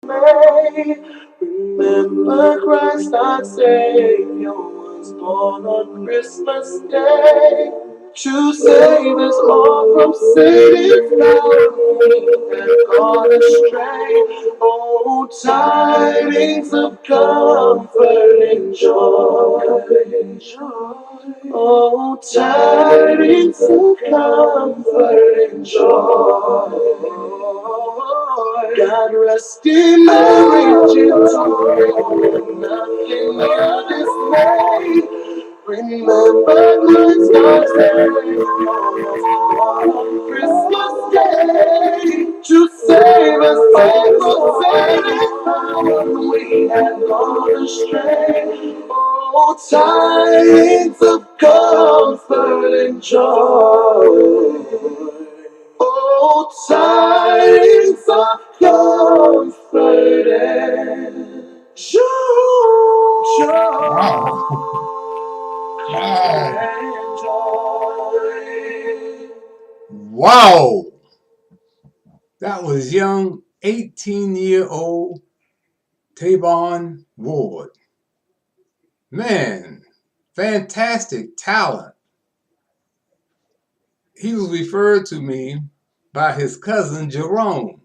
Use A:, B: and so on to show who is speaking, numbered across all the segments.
A: May remember Christ our Savior was born on Christmas Day to save us all from Satan's power. We had gone astray. Oh, tidings of comfort and joy. Oh, tidings of comfort and joy. God rest in Mary, gentle, nothing will dismay. Remember Christ our Savior on Christmas Day to save us all from Satan's power. We had gone astray. Oh, tidings of comfort and joy. Oh, tidings of comfort and joy.
B: Wow. Wow.
A: And joy.
B: Wow. That was young 18-year-old Tavon Ward. Man, fantastic talent. He was referred to me by his cousin Jerome.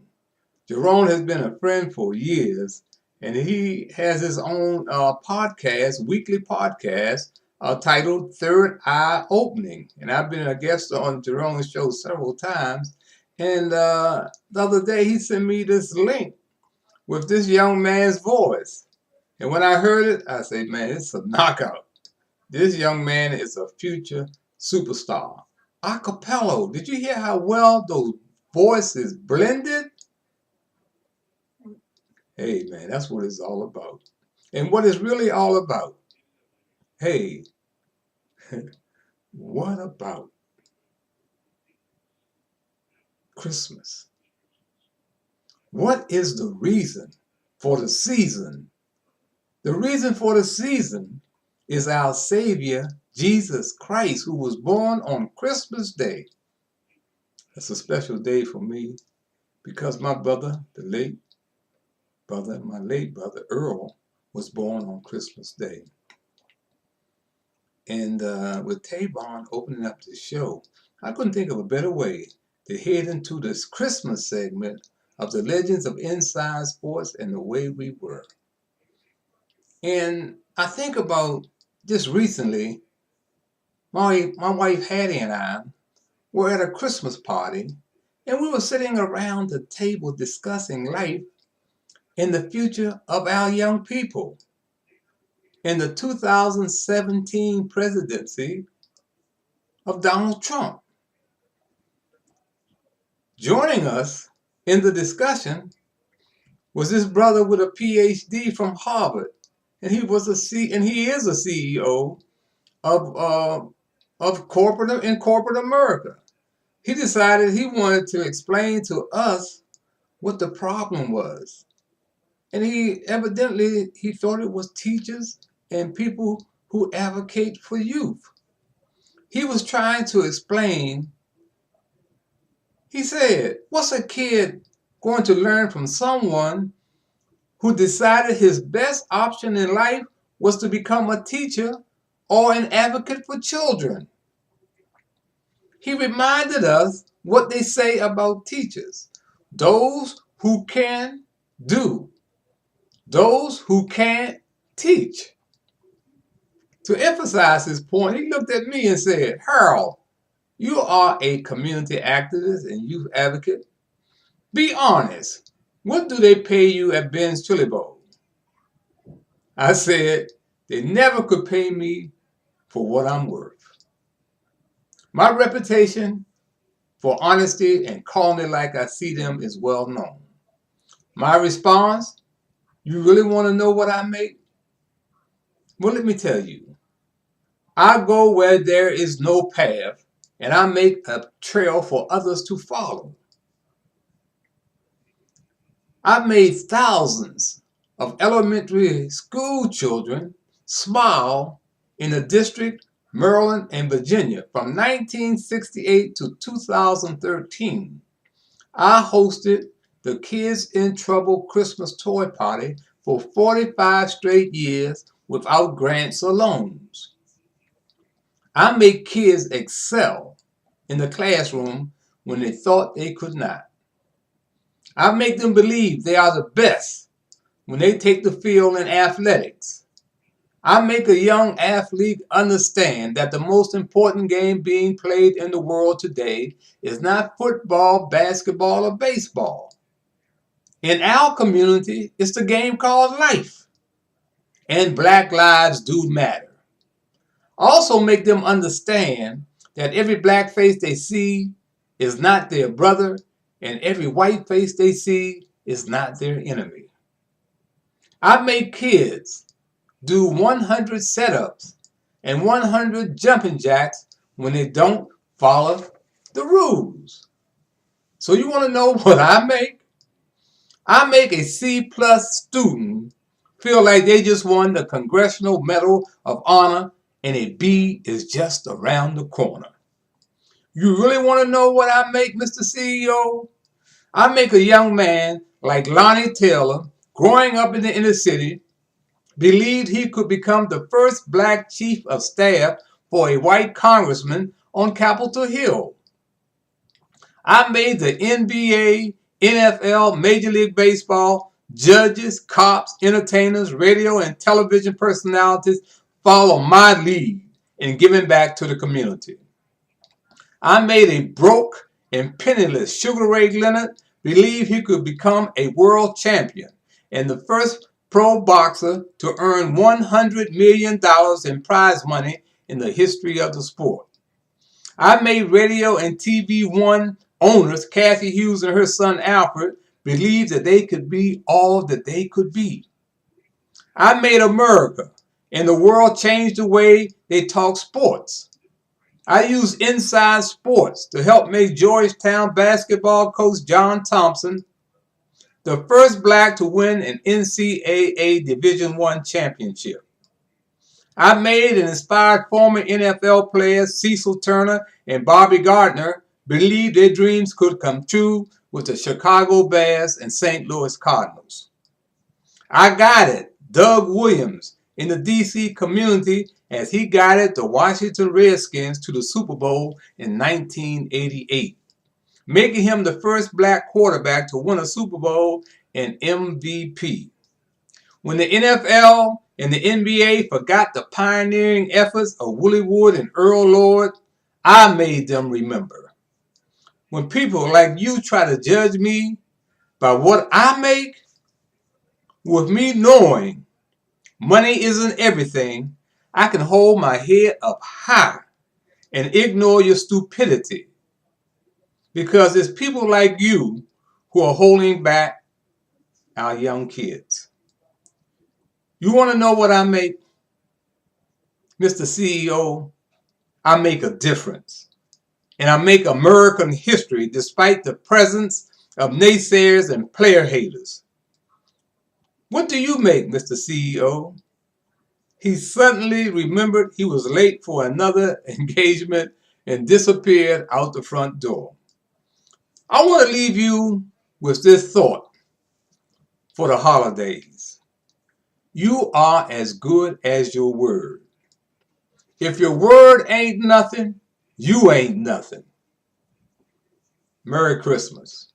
B: Jerome has been a friend for years, and he has his own podcast, weekly podcast, titled Third Eye Opening. And I've been a guest on Jerome's show several times. And the other day he sent me this link with this young man's voice. And when I heard it, I said, man, it's a knockout. This young man is a future superstar. Acapello, did you hear how well those voices blended? Hey, man, that's what it's all about. And what it's really all about, hey, what about Christmas? What is the reason for the season? The reason for the season is our Savior, Jesus Christ, who was born on Christmas Day. That's a special day for me because my brother, my late brother Earl, was born on Christmas Day. And with Tavon opening up the show, I couldn't think of a better way to head into this Christmas segment of the Legends of Inside Sports and the Way We Were. And I think about just recently, my wife Hattie and I were at a Christmas party, and we were sitting around the table discussing life and the future of our young people in the 2017 presidency of Donald Trump. Joining us in the discussion was this brother with a PhD from Harvard, and he is a CEO of corporate America. He decided he wanted to explain to us what the problem was. And he thought it was teachers and people who advocate for youth. He was trying to explain. He said, what's a kid going to learn from someone who decided his best option in life was to become a teacher or an advocate for children? He reminded us what they say about teachers: those who can do, those who can't teach. To emphasize his point, he looked at me and said, Harold, you are a community activist and youth advocate. Be honest. What do they pay you at Ben's Chili Bowl? I said, they never could pay me for what I'm worth. My reputation for honesty and calling it like I see them is well known. My response, you really want to know what I make? Well, let me tell you. I go where there is no path, and I make a trail for others to follow. I've made thousands of elementary school children smile in the district, Maryland, and Virginia from 1968 to 2013. I hosted the Kids in Trouble Christmas Toy Party for 45 straight years without grants or loans. I make kids excel in the classroom when they thought they could not. I make them believe they are the best when they take the field in athletics. I make a young athlete understand that the most important game being played in the world today is not football, basketball, or baseball. In our community, it's the game called life. And Black lives do matter. Also make them understand that every black face they see is not their brother, and every white face they see is not their enemy. I make kids do 100 setups and 100 jumping jacks when they don't follow the rules. So you want to know what I make? I make a C+ student feel like they just won the Congressional Medal of Honor and a B is just around the corner. You really want to know what I make, Mr. CEO? I make a young man like Lonnie Taylor, growing up in the inner city, believed he could become the first black chief of staff for a white congressman on Capitol Hill. I made the NBA, NFL, Major League Baseball, judges, cops, entertainers, radio, and television personalities follow my lead in giving back to the community. I made a broke and penniless Sugar Ray Leonard believe he could become a world champion and the first pro boxer to earn $100 million in prize money in the history of the sport. I made radio and TV One owners, Kathy Hughes and her son Alfred, believe that they could be all that they could be. I made America and the world change the way they talk sports. I used Inside Sports to help make Georgetown basketball coach John Thompson the first black to win an NCAA Division I championship. I made and inspired former NFL players Cecil Turner and Bobby Gardner believe their dreams could come true with the Chicago Bears and St. Louis Cardinals. I guided Doug Williams in the D.C. community as he guided the Washington Redskins to the Super Bowl in 1988, making him the first black quarterback to win a Super Bowl and MVP. When the NFL and the NBA forgot the pioneering efforts of Willie Wood and Earl Lord, I made them remember. When people like you try to judge me by what I make, with me knowing money isn't everything, I can hold my head up high and ignore your stupidity. Because it's people like you who are holding back our young kids. You want to know what I make? Mr. CEO, I make a difference. And I make American history despite the presence of naysayers and player haters. What do you make, Mr. CEO? He suddenly remembered he was late for another engagement and disappeared out the front door. I want to leave you with this thought for the holidays. You are as good as your word. If your word ain't nothing, you ain't nothing. Merry Christmas.